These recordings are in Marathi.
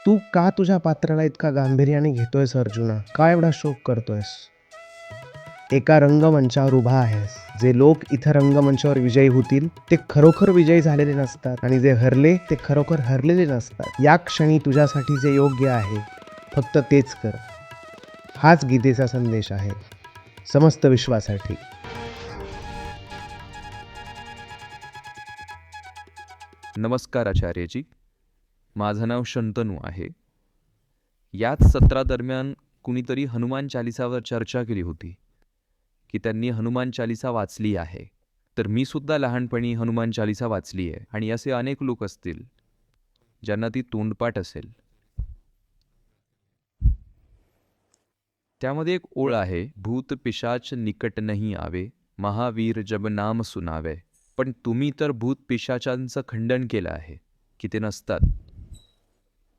तू का तुझ्या पात्राला इतका गांभीर्याने घेतोयस अर्जुना? का एवढा शोक करतोयस? एका रंगमंचावर उभा आहेस. जे लोक इथं रंगमंचावर विजयी होतील ते खरोखर विजयी झालेले नसतात आणि जे हरले ते खरोखर हरलेले नसतात. या क्षणी तुझ्यासाठी जे योग्य आहे फक्त तेच कर. हाच गीतेचा संदेश आहे समस्त विश्वासाठी. नमस्कार आचार्यजी. माझं नाव शंतनू आहे. याच सत्रादरम्यान कुणीतरी हनुमान चालिसावर चर्चा केली होती की त्यांनी हनुमान चालिसा वाचली आहे. तर मी सुद्धा लहानपणी हनुमान चालिसा वाचली आहे आणि असे अनेक लोक असतील ज्यांना ती तोंडपाठ असेल. त्यामध्ये एक ओळ आहे, भूत पिशाच निकट नहीं आवे, महावीर जब नाम सुनावे. पण तुम्ही तर भूत पिशाचांचं खंडन केलं आहे की ते नसतात.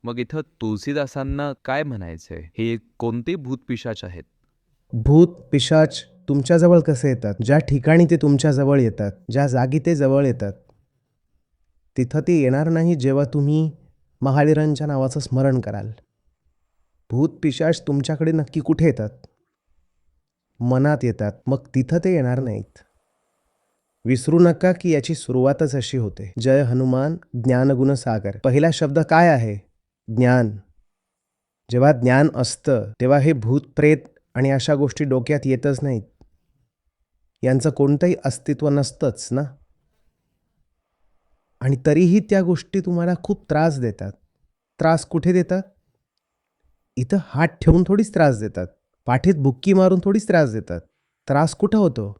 मग इथं तुलसीदासांना काय म्हणायचंय? हे कोणते भूत पिशाच आहेत? भूत पिशाच तुमच्याजवळ कसे येतात? ज्या ठिकाणी ते तुमच्याजवळ येतात, ज्या जागी ते जवळ येतात, तिथं ते येणार नाही जेव्हा तुम्ही महावीरांच्या नावाचं स्मरण कराल. भूत पिशाच तुमच्याकडे नक्की कुठे येतात? मनात येतात. मग तिथं ते येणार नाहीत. विसरू नका की याची सुरुवातच अशी होते. जय हनुमान ज्ञानगुण सागर. पहिला शब्द काय आहे? ज्ञान. जेव्हा ज्ञान असतं तेव्हा हे भूत प्रेत आणि अशा गोष्टी डोक्यात येतच नाहीत. यांचं कोणतंही अस्तित्व नसतंच ना. आणि तरीही त्या गोष्टी तुम्हाला खूप त्रास देतात. त्रास कुठे देतात? इथं हात ठेवून थोडीच त्रास देतात. पाठीत बुक्की मारून थोडीच त्रास देतात. त्रास कुठं होतो?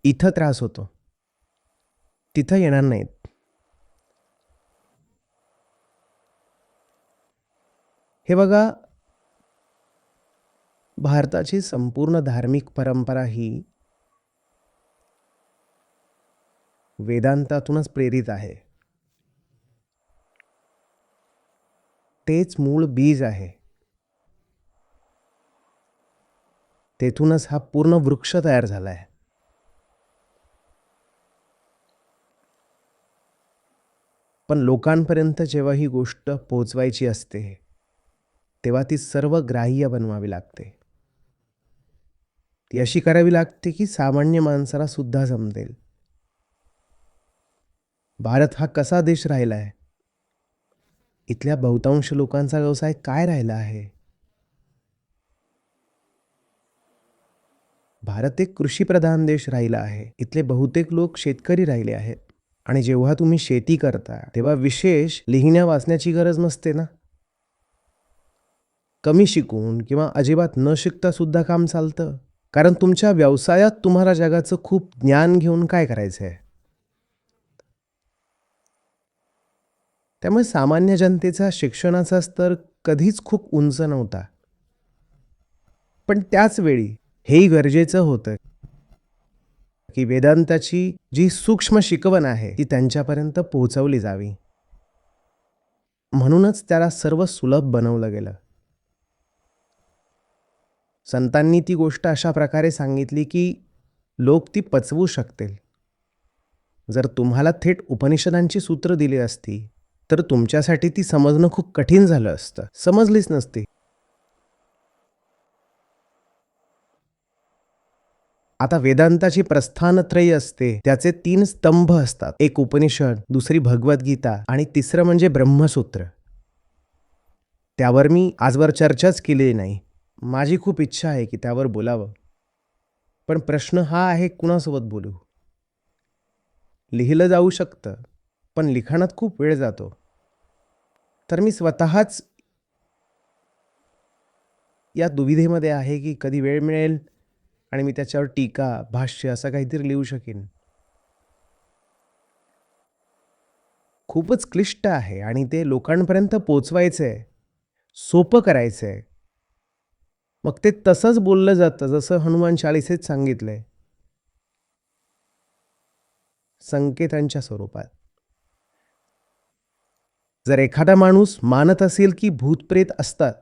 इथं त्रास होतो. तिथं येणार नाहीत. हे बघा, भारताची संपूर्ण धार्मिक परंपरा ही वेदांतातूनच प्रेरित आहे. तेच मूळ बीज आहे. तेथूनच हा पूर्ण वृक्ष तयार झाला आहे. पण लोकांपर्यंत जेव्हा ही गोष्ट पोहोचवायची असते तेव्हा ती सर्व ग्राह्य बनवावी लागते. ती अशी करावी लागते की सामान्य माणसाला सुद्धा समजेल. भारत हा कसा देश राहिला आहे? इथल्या बहुतांश लोकांचा व्यवसाय काय राहिला आहे? भारत एक कृषीप्रधान देश राहिला आहे. इथले बहुतेक लोक शेतकरी राहिले आहेत. आणि जेव्हा तुम्ही शेती करता तेव्हा विशेष लिहिण्या वाचण्याची गरज नसते ना. कमी शिकून किंवा अजिबात न शिकता सुद्धा काम चालतं. कारण तुमच्या व्यवसायात तुम्हाला जगाचं खूप ज्ञान घेऊन काय करायचं आहे. त्यामुळे सामान्य जनतेचा शिक्षणाचा स्तर कधीच खूप उंच नव्हता. पण त्याच वेळी हेही गरजेचं होतं की वेदांताची जी सूक्ष्म शिकवण आहे ती त्यांच्यापर्यंत पोहोचवली जावी. म्हणूनच त्याला सर्व सुलभ बनवलं गेलं. संतांनी ती गोष्ट अशा प्रकारे सांगितली की लोक ती पचवू शकतील. जर तुम्हाला थेट उपनिषदांची सूत्र दिली असती तर तुमच्यासाठी ती समजणं खूप कठीण झालं असतं. समजलीच नसती. आता वेदांताची प्रस्थानत्रयी असते. त्याचे 3 स्तंभ असतात. एक उपनिषद, दुसरी भगवद्गीता आणि तिसरं म्हणजे ब्रह्मसूत्र. त्यावर मी आजवर चर्चाच केली नाही. माझी खूप इच्छा आहे की त्यावर बोलावं. पण प्रश्न हा आहे, कुणासोबत बोलू? लिहिलं जाऊ शकतं, पण लिखाणात खूप वेळ जातो. तर मी स्वतःच या दुविधेमध्ये आहे की कधी वेळ मिळेल आणि मी त्याच्यावर टीका, भाष्य असं काहीतरी लिहू शकेन. खूपच क्लिष्ट आहे आणि ते लोकांपर्यंत पोचवायचं आहे, सोपं करायचं आहे. मग ते तसंच बोललं जातं जसं हनुमान चालिसेत सांगितलंय, संकेतांच्या स्वरूपात. जर एखादा माणूस मानत असेल की भूतप्रेत असतात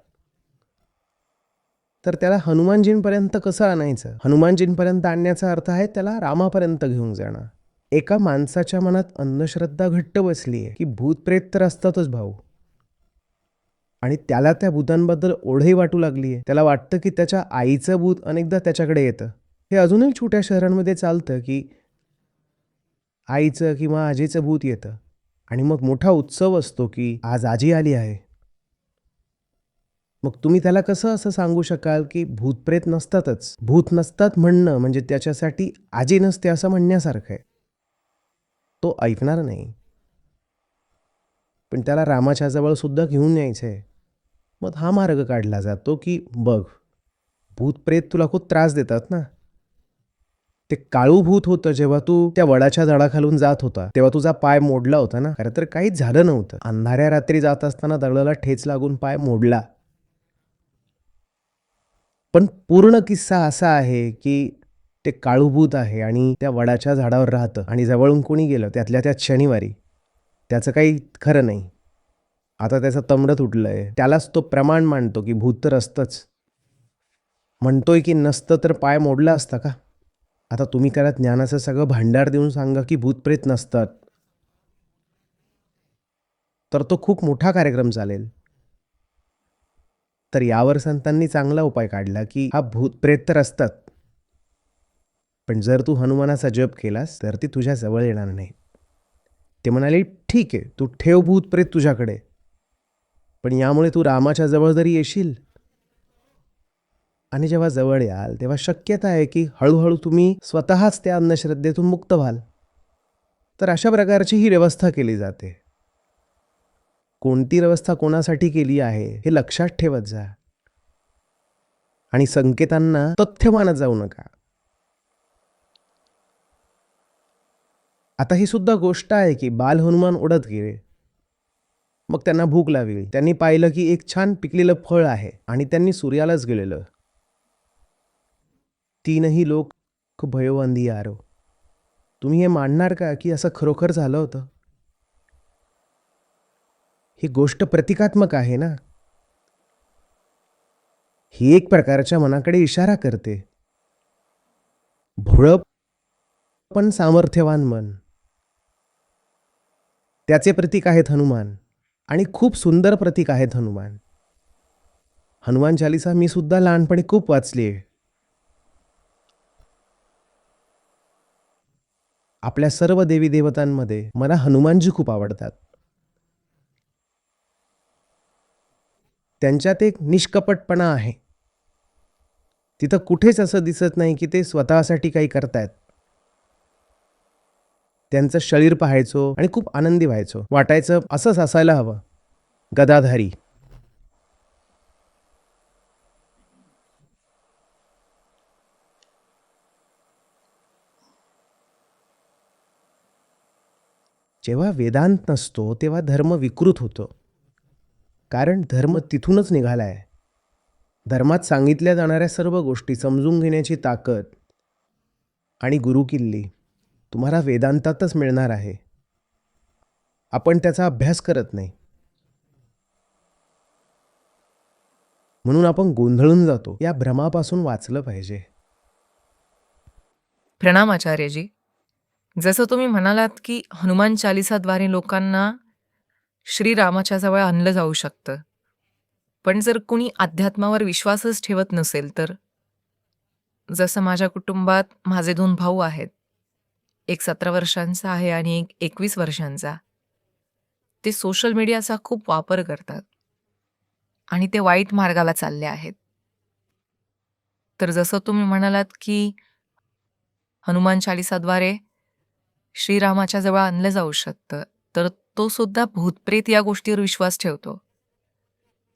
तर त्याला हनुमानजींपर्यंत कसं आणायचं? हनुमानजींपर्यंत आणण्याचा अर्थ आहे त्याला रामापर्यंत घेऊन जाणं. एका माणसाच्या मनात अंधश्रद्धा घट्ट बसली आहे की भूतप्रेत तर असतातच भाऊ. आणि त्याला त्या भूतांबद्दल ओढही वाटू लागली आहे. त्याला वाटतं की त्याच्या आईचं भूत अनेकदा त्याच्याकडे येतं. हे अजूनही छोट्या शहरांमध्ये चालतं की आईचं किंवा आजीचं भूत येतं आणि मग मोठा उत्सव असतो की आज आजी आली आहे. मग तुम्ही त्याला कसं असं सांगू शकाल की भूतप्रेत नसतातच? भूत नसतात म्हणणं म्हणजे त्याच्यासाठी आजी नसते असं म्हणण्यासारखं आहे. तो ऐकणार नाही. पण त्याला रामाच्या जवळ सुद्धा घेऊन यायचं आहे. मग हा मार्ग काढला जातो की बघ, भूतप्रेत तुला खूप त्रास देतात ना. ते काळू भूत होतं जेव्हा तू त्या वडाच्या झाडाखालून जात होता तेव्हा तुझा पाय मोडला होता ना. खरं तर काहीच झालं नव्हतं. अंधाऱ्या रात्री जात असताना दगडाला ठेच लागून पाय मोडला. पण पूर्ण किस्सा असा आहे की ते काळू भूत आहे आणि त्या वडाच्या झाडावर राहतं आणि जवळून कोणी गेलं त्यातल्या त्यात शनिवारी, त्याचं काही खरं नाही. आता त्याचं तमडं तुटलंय. त्यालाच तो प्रमाण मानतो की भूत तर असतंच. म्हणतोय की नसतं तर पाय मोडला असता का? आता तुम्ही त्याला ज्ञानाचं सगळं भांडार देऊन सांगा की भूतप्रेत नसतात, तर तो खूप मोठा कार्यक्रम चालेल. तर यावर संतांनी चांगला उपाय काढला की हा भूतप्रेत तर असतात, पण जर तू हनुमानाचा जप केलास तर ती तुझ्या जवळ येणार नाही. ते म्हणाले ठीक आहे, तू ठेव भूतप्रेत तुझ्याकडे, पण यामुळे तू रामाच्या जवळ जरी येशील आणि जेव्हा जवळ याल तेव्हा शक्यता आहे की हळूहळू तुम्ही स्वतःच त्या अंधश्रद्धेतून मुक्त व्हाल. तर अशा प्रकारची ही व्यवस्था केली जाते. कोणती व्यवस्था कोणासाठी केली आहे हे लक्षात ठेवत जा आणि संकेतांना तथ्य मानत जाऊ नका. आता ही सुद्धा गोष्ट आहे की बाल हनुमान उडत गेले. मग त्यांना भूक लागली. त्यांनी पाहिलं की एक छान पिकलेलं फळ आहे आणि त्यांनी सूर्यालाच गेलेलं. तीनही लोक भयो अंधियारो. तुम्ही हे मानणार का की असं खरोखर झालं होतं? ही गोष्ट प्रतिकात्मक आहे ना. ही एक प्रकारच्या मनाकडे इशारा करते. भोळं पण सामर्थ्यवान मन, त्याचे प्रतीक आहेत हनुमान आणि खूप सुंदर प्रतीक आहेत हनुमान. हनुमान चालिसा मी सुद्धा लहानपणी खूप वाचली आहे. आपल्या सर्व देवी देवतांमध्ये मला हनुमानजी खूप आवडतात. त्यांच्यात एक निष्कपटपणा आहे. तिथं कुठेच असं दिसत नाही की ते स्वतःसाठी काही करतायत. त्यांचं शरीर पाहायचो आणि खूप आनंदी व्हायचो. वाटायचं असंच असायला हवं, गदाधारी. जेव्हा वेदांत नसतो तेव्हा धर्म विकृत होतो, कारण धर्म तिथूनच निघाला आहे. धर्मात सांगितल्या जाणाऱ्या सर्व गोष्टी समजून घेण्याची ताकद आणि गुरुकिल्ली तुम्हाला वेदांतातच मिळणार आहे. आपण त्याचा अभ्यास करत नाही, म्हणून आपण गोंधळून जातो. या भ्रमापासून वाचलं पाहिजे. प्रणाम आचार्यजी. जसं तुम्ही म्हणालात की हनुमान चालिसाद्वारे लोकांना श्रीरामाच्या जवळ आणलं जाऊ शकतं, पण जर कुणी अध्यात्मावर विश्वासच ठेवत नसेल तर? जसं माझ्या कुटुंबात माझे 2 भाऊ आहेत. एक 17 वर्षांचा आहे आणि एक 21 वर्षांचा. ते सोशल मीडियाचा खूप वापर करतात आणि ते वाईट मार्गाला चालले आहेत. तर जसं तुम्ही म्हणालात की हनुमान चालिसाद्वारे श्रीरामाच्या जवळ आणलं जाऊ शकतं, तर तो सुद्धा भूतप्रेत या गोष्टीवर विश्वास ठेवतो.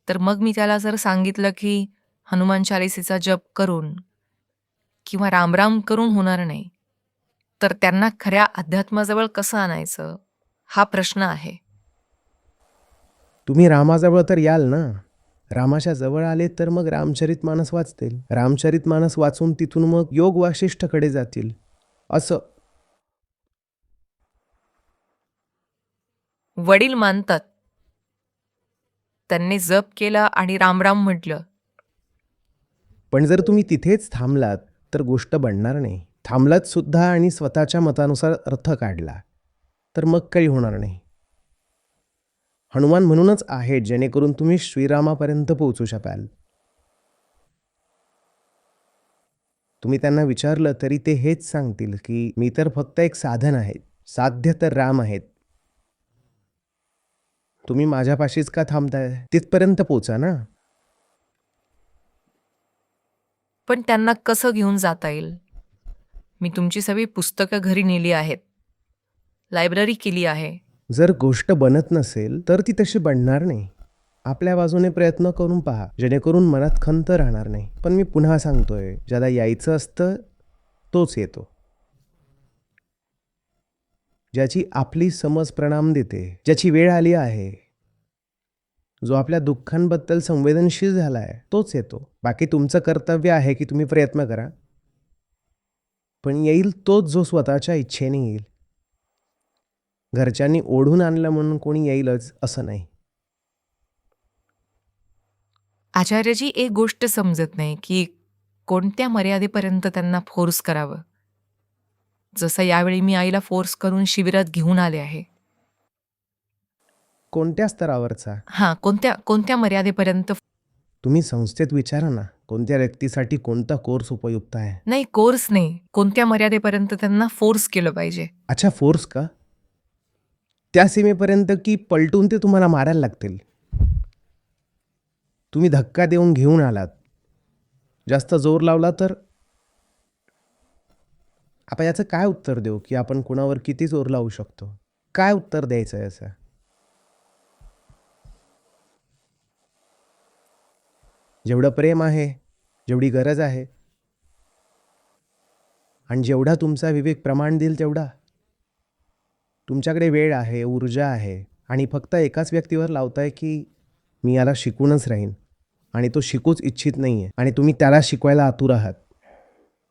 तर मग मी त्याला जर सांगितलं की हनुमान चालिसेचा जप करून किंवा रामराम करून होणार नाही, तर त्यांना खऱ्या अध्यात्माजवळ कसं आणायचं हा प्रश्न आहे. तुम्ही रामाजवळ तर याल ना. रामाच्या जवळ आले तर मग रामचरितमानस वाचतील. रामचरितमानस वाचून तिथून मग योग वासिष्ठकडे जातील. असं वडील मानतात. त्यांनी जप केला आणि रामराम म्हटलं. पण जर तुम्ही तिथेच थांबलात तर गोष्ट बनणार नाही. थांबलात सुद्धा आणि स्वतःच्या मतानुसार अर्थ काढला तर मग काही होणार नाही. हनुमान म्हणूनच आहेत जेणेकरून तुम्ही श्रीरामापर्यंत पोहोचू शकाल. तुम्ही त्यांना विचारलं तरी ते हेच सांगतील की मी तर फक्त एक साधन आहे, साध्य तर राम आहेत. तुम्ही माझ्यापाशीच का थांबताय? तिथपर्यंत पोचा ना. पण त्यांना कसं घेऊन जाता येईल? मी तुमची सगळी पुस्तकं घरी नेली आहेत, लायब्ररी केली आहे. जर गोष्ट बनत नसेल तर ती तशी बनणार नाही. आपल्या बाजूने प्रयत्न करून पहा, जेणेकरून मनात खंत राहणार नाही. पण मी पुन्हा सांगतोय, ज्याला यायचं असतं तोच येतो. ज्याची आपली समज प्रणाम देते, ज्याची वेळ आली आहे, जो आपल्या दुःखांबद्दल संवेदनशील झाला आहे, तोच येतो. बाकी तुमचं कर्तव्य आहे की तुम्ही प्रयत्न करा, पण येईल तोच जो स्वतःच्या इच्छेने येईल. घरच्यांनी ओढून आणलं म्हणून कोणी येईलच असं नाही. आचार्यजी, एक गोष्ट समजत नाही की कोणत्या मर्यादेपर्यंत त्यांना फोर्स करावं. जसं यावेळी मी आईला फोर्स करून शिबिरात घेऊन आले आहे. कोणत्या स्तरावरचा? कोणत्या मर्यादेपर्यंत? तुम्ही संस्थेत विचारा ना, कोणत्या व्यक्तीसाठी कोणता कोर्स उपयुक्त आहे. नाही, कोर्स नाही, कोणत्या मर्यादेपर्यंत त्यांना फोर्स केलं पाहिजे. अच्छा, फोर्स का? त्या सीमेपर्यंत की पलटून ते तुम्हाला मारायला लागतील. तुम्ही धक्का देऊन घेऊन आलात, जास्त जोर लावला तर. आपण याचं काय उत्तर देऊ की आपण कुणावर किती जोर लावू शकतो? काय उत्तर द्यायचं याचं? जेवढं प्रेम आहे, जेवढी गरज आहे, आणि जेवढा तुमचा विवेक प्रमाण देईल तेवढा. तुमच्याकडे वेळ आहे, ऊर्जा आहे, आणि फक्त एकाच व्यक्तीवर लावताय की मी याला शिकूनच राहीन, आणि तो शिकूच इच्छित नाही आहे आणि तुम्ही त्याला शिकवायला आतुर आहात.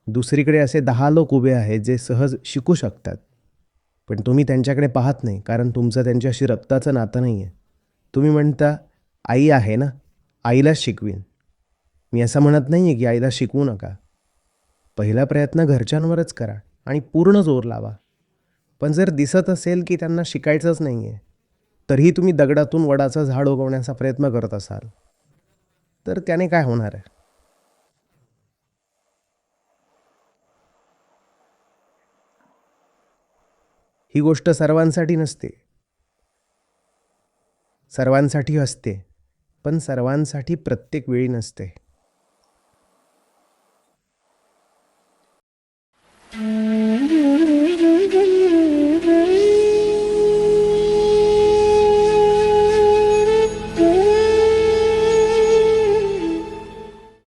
दुसरीकडे असे 10 लोक उभे आहेत जे सहज शिकू शकतात, पण तुम्ही त्यांच्याकडे पाहत नाही कारण तुमचं त्यांच्याशी रक्ताचं नातं नाही आहे. तुम्ही म्हणता आई आहे ना, आईलाच शिकवीन. मी असं म्हणत नाही आहे की आईला शिकवू नका. पहिला प्रयत्न घरच्यांवरच करा आणि पूर्ण जोर लावा. पण जर दिसत असेल की त्यांना शिकायचंच नाही आहे, तरीही तुम्ही दगडातून वडाचं झाड उगवण्याचा प्रयत्न करत असाल, तर त्याने काय होणार आहे? ही गोष्ट सर्वांसाठी नसते. सर्वांसाठी असते, पण सर्वांसाठी प्रत्येक वेळी नसते.